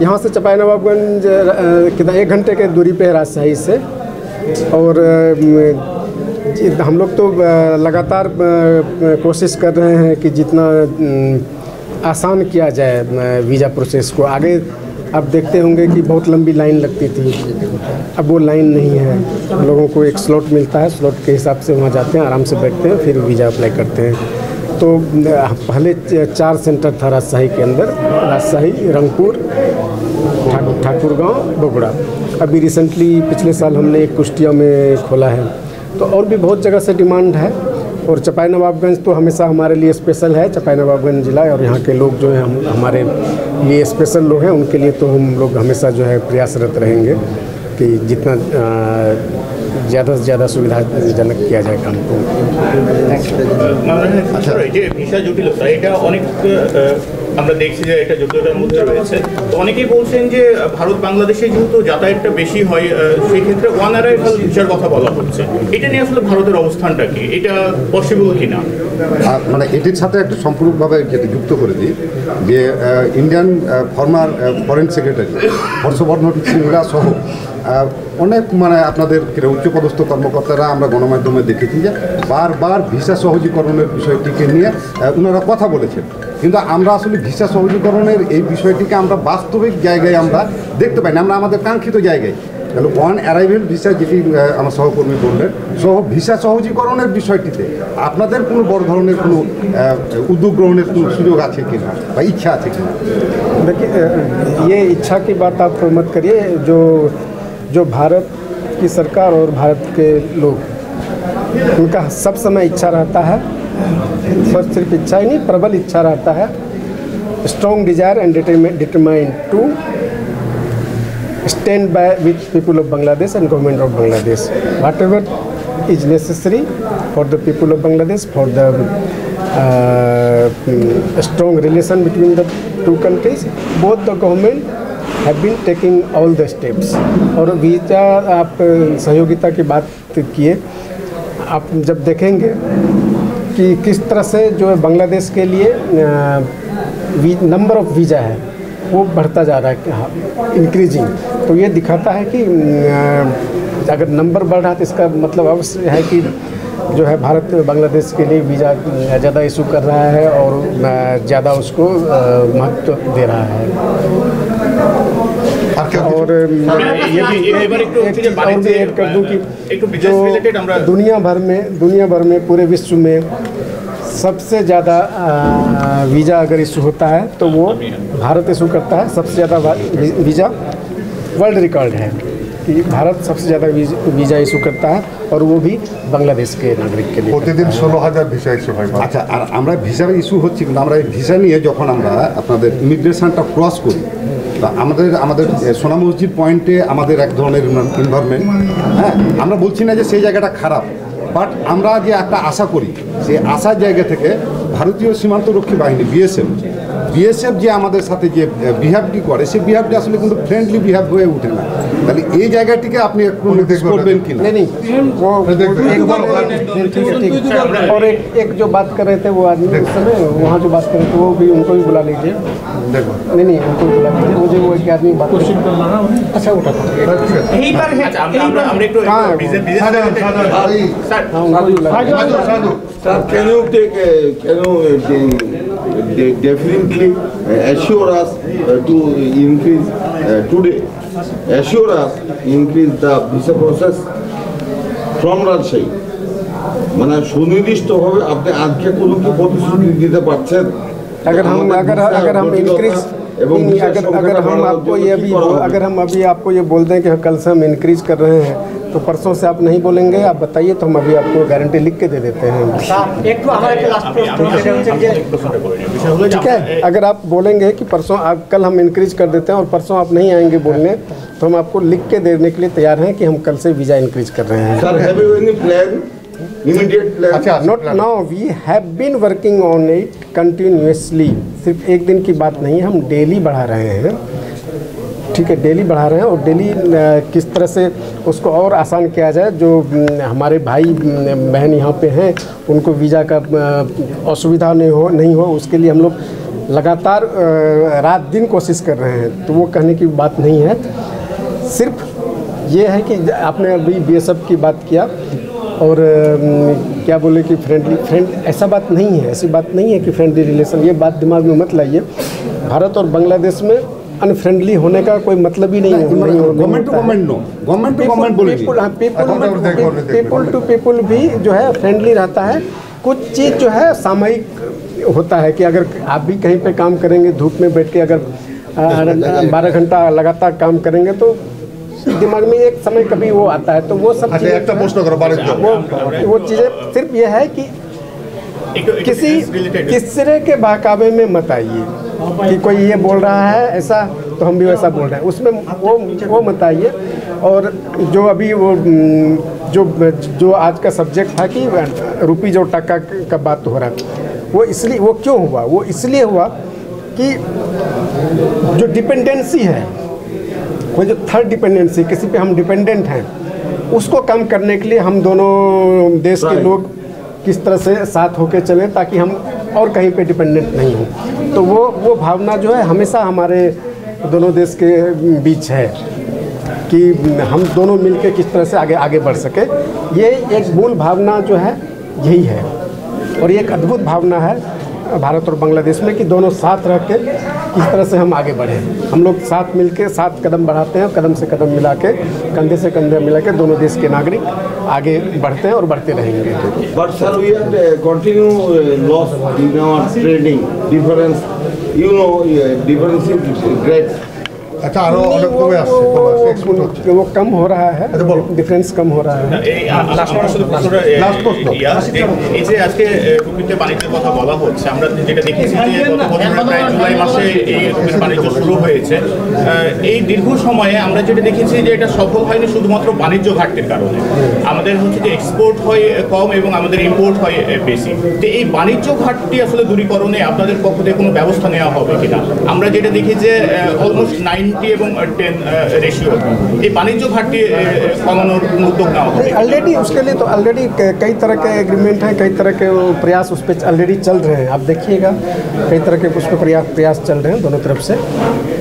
यहाँ से चपाईनवाबगंज कितना 1 घंटे के दूरी पे है राजशाही से। और हम लोग तो लगातार कोशिश कर रहे हैं कि जितना आसान किया जाए वीज़ा प्रोसेस को। आगे आप देखते होंगे कि बहुत लंबी लाइन लगती थी, अब वो लाइन नहीं है। लोगों को एक स्लॉट मिलता है, स्लॉट के हिसाब से वहाँ जाते हैं, आराम से बैठते हैं, फिर वीज़ा अप्लाई करते हैं। तो पहले 4 सेंटर था राजशाही के अंदर, राजशाही, रंगपुर, ठाकुरगांव, बगुड़ा। अभी रिसेंटली पिछले साल हमने एक कुष्टिया में खोला है। तो और भी बहुत जगह से डिमांड है। और चपाईनवाबगंज तो हमेशा हमारे लिए स्पेशल है, चपाईनवाबगंज ज़िला, और यहाँ के लोग जो हैं हमारे लिए स्पेशल लोग हैं। उनके लिए तो हम लोग हमेशा जो है प्रयासरत रहेंगे कि जितना ज़्यादा से ज़्यादा सुविधाजनक किया जाए काम को। আচ্ছা, এই যে ভিসা জটিলতা, এটা অনেক আমরা দেখছি যে এটা জটিলতার মধ্যে রয়েছে। তো অনেকেই বলছেন যে ভারত বাংলাদেশে যেহেতু যাতায়াতটা বেশি হয়, সেই ক্ষেত্রে ওয়ান অ্যারাইভাল ভিসার কথা বলা হচ্ছে। এটা নিয়ে আসলে ভারতের অবস্থানটা কি, এটা পসিবল কিনা? মানে এটির সাথে একটু সম্পূর্ণভাবে যুক্ত করে দিই যে Indian former foreign secretary Harshvardhan সিংহরা সহ অনেক মানে আপনাদের উচ্চপদস্থ কর্মকর্তারা আমরা গণমাধ্যমে দেখেছি যে বারবার ভিসা সহজীকরণের বিষয়টিকে নিয়ে ওনারা কথা বলেছেন। কিন্তু আমরা আসলে ভিসা সহজীকরণের এই বিষয়টিকে আমরা বাস্তবিক জায়গায় আমরা দেখতে পাই না, আমরা আমাদের কাঙ্ক্ষিত জায়গায়। তাহলে ওয়ান অ্যারাইভেল ভিসা যেটি আমার সহকর্মী বললেন, ভিসা সহজীকরণের বিষয়টিতে আপনাদের কোনো বড় ধরনের কোনো উদ্যোগ গ্রহণের কোনো সুযোগ আছে কিনা বা ইচ্ছা আছে কিনা? देखिए, ये इच्छा की बात आप मत करिए। जो भारत की सरकार और भारत के लोग, उनका सब समय इच्छा रहता है, सिर्फ इच्छा ही नहीं, प्रबल इच्छा रहता है, strong desire and determined to stand by with people of Bangladesh and government of Bangladesh, whatever is necessary for the people of Bangladesh, for the strong relation between the two countries. Both the government have been taking all the steps. और visa, आप सहयोगिता की बात किए, आप जब देखेंगे कि किस तरह से जो है बांग्लादेश के लिए नंबर ऑफ वीज़ा है वो बढ़ता जा रहा है, इंक्रीजिंग। तो ये दिखाता है कि अगर नंबर बढ़ रहा है तो इसका मतलब अवश्य है कि जो है भारत बांग्लादेश के लिए वीज़ा ज़्यादा इशू कर रहा है और ज़्यादा उसको महत्व दे रहा है। और ये भी ऐड कर दूँ कि जो दुनिया भर में पूरे विश्व में सबसे ज़्यादा वीज़ा अगर इशू होता है तो वो भारत इशू करता है। सबसे ज़्यादा वीज़ा वर्ल्ड रिकॉर्ड है कि भारत सबसे ज़्यादा वीज़ा इशू करता है, और वो भी बांग्लादेश के नागरिक के लिए। প্রতিদিন 16,000 ভিসা ইস্যু হয়। আচ্ছা, আর আমরা ভিসার ইস্যু হচ্ছে, কিন্তু আমরা এই ভিসা নিয়ে যখন আমরা আপনাদের ইমিগ্রেশনটা ক্রস করি, তা আমাদের সোনা মসজিদ পয়েন্টে আমাদের এক ধরনের এনভায়রনমেন্ট, হ্যাঁ, আমরা বলছি না যে সেই জায়গাটা খারাপ, বাট আমরা যে একটা আশা করি, সেই আশার জায়গা থেকে ভারতীয় সীমান্তরক্ষী বাহিনী বিএসএফ যে আমাদের সাথে যে বিহেভটি করে, সেই বিহেভটি আসলে কিন্তু ফ্রেন্ডলি বিহেভ হয়ে ওঠে না। তাহলে এই জায়গাটিকে আপনি একটু নোটিস করবেন কি না? नहीं, वो और एक जो बात कर रहे थे वो आदमी उस समय वहाँ जो बात कर रहे थे वो भी उनको भी बुला लीजिए। नहीं, उनको भी बुला लीजिए। मुझे वो एक आदमी बात करना ना। अच्छा, उठा यही पर है। আমরা একটু definitely assure us to increase today, assure us increase the visa process from Rajshahi। মানে সুনির্দিষ্টভাবে আপনি আজকে কোনো কি প্রতিশ্রুতি দিতে পারছেন? अगर हम इंक्रीज अगर हम अभी आपको ये बोल दें कि कल से हम इंक्रीज कर रहे हैं तो परसों से आप नहीं बोलेंगे, आप बताइए तो हम अभी आपको गारंटी लिख के दे देते हैं। ठीक है, अगर आप बोलेंगे कि परसों कल हम इंक्रीज कर देते हैं और परसों आप नहीं आएंगे बोलने, तो हम आपको लिख के देने के लिए तैयार हैं कि हम कल से वीज़ा इंक्रीज कर रहे हैं। Sir, have you any plan? Immediate plan? Not now, we have been working on it continuously। सिर्फ एक दिन की बात नहीं, हम डेली बढ़ा रहे हैं। ठीक है, डेली बढ़ा रहे हैं और डेली किस तरह से उसको और आसान किया जाए। जो हमारे भाई बहन यहाँ पे हैं उनको वीज़ा का असुविधा नहीं हो उसके लिए हम लोग लगातार रात दिन कोशिश कर रहे हैं। तो वो कहने की बात नहीं है, सिर्फ ये है कि आपने अभी BSF की बात किया और क्या बोले कि फ्रेंड ऐसा बात नहीं है, ऐसी बात नहीं है कि फ्रेंडली रिलेशन, ये बात दिमाग में मत लाइए। भारत और बांग्लादेश में अनफ्रेंडली होने का कोई मतलब ही नहीं है। Government to government no, government to government बोलेंगे, पीपल टू पीपल भी जो है फ्रेंडली रहता है। कुछ चीज़ जो है सामयिक होता है कि अगर आप भी कहीं पे काम करेंगे, धूप में बैठ के अगर 12 घंटा लगातार काम करेंगे तो दिमाग में एक समय कभी वो आता है। तो वो सब वो चीज़ें सिर्फ ये है कि किसी के बहकावे में मत आइए कि कोई ये बोल रहा है ऐसा तो हम भी वैसा बोल रहे हैं, उसमें वो मत आइए। और जो अभी वो जो आज का सब्जेक्ट था कि रुपी जो टका का बात हो रहा है, वो क्यों हुआ? वो इसलिए हुआ कि जो डिपेंडेंसी है, कोई जो थर्ड डिपेंडेंसी, किसी पे हम डिपेंडेंट हैं, उसको कम करने के लिए हम दोनों देश के लोग किस तरह से साथ होकर चलें ताकि हम और कहीं पे डिपेंडेंट नहीं हों। तो वो भावना जो है हमेशा हमारे दोनों देश के बीच है कि हम दोनों मिलकर किस तरह से आगे बढ़ सके। ये एक मूल भावना जो है यही है और ये एक अद्भुत भावना है भारत और बांग्लादेश में कि दोनों साथ रह के किस तरह से हम आगे बढ़ें। हम लोग साथ मिलके साथ कदम बढ़ाते हैं, कदम से कदम मिला के, कंधे से कंधे मिला के दोनों देश के नागरिक आगे बढ़ते हैं और बढ़ते रहेंगे। But sir, we are continue loss in our trading difference. You know, difference is great. अच्छा আরো অনেক কমে আসছে, वो कम हो रहा है, डिफरेंस कम हो रहा है। এই যে আজকে রুপিতে বাণিজ্যের কথা বলা হচ্ছে, আমরা যেটা দেখেছি যে গত বছরের প্রায় জুলাই মাসে এই রুপির বাণিজ্য শুরু হয়েছে। এই দীর্ঘ সময়ে আমরা যেটা দেখেছি যে এটা সফল হয়নি শুধুমাত্র বাণিজ্য ঘাটতির কারণে। আমাদের হচ্ছে যে এক্সপোর্ট হয় কম এবং আমাদের ইম্পোর্ট হয় বেশি। তো এই বাণিজ্য ঘাটতি আসলে দূরীকরণে আপনাদের পক্ষ থেকে কোনো ব্যবস্থা নেওয়া হবে কিনা? আমরা যেটা দেখি যে অলমোস্ট 90 এবং 10 रेशियो, ये वाणिज्य घाटी कमानोर उद्योग ना हो। ऑलरेडी उसके लिए तो ऑलरेडी कई तरह के एग्रीमेंट हैं, कई तरह के प्रयास उस पर ऑलरेडी चल रहे हैं। आप देखिएगा कई तरह के उस पर प्रयास चल रहे हैं दोनों तरफ से।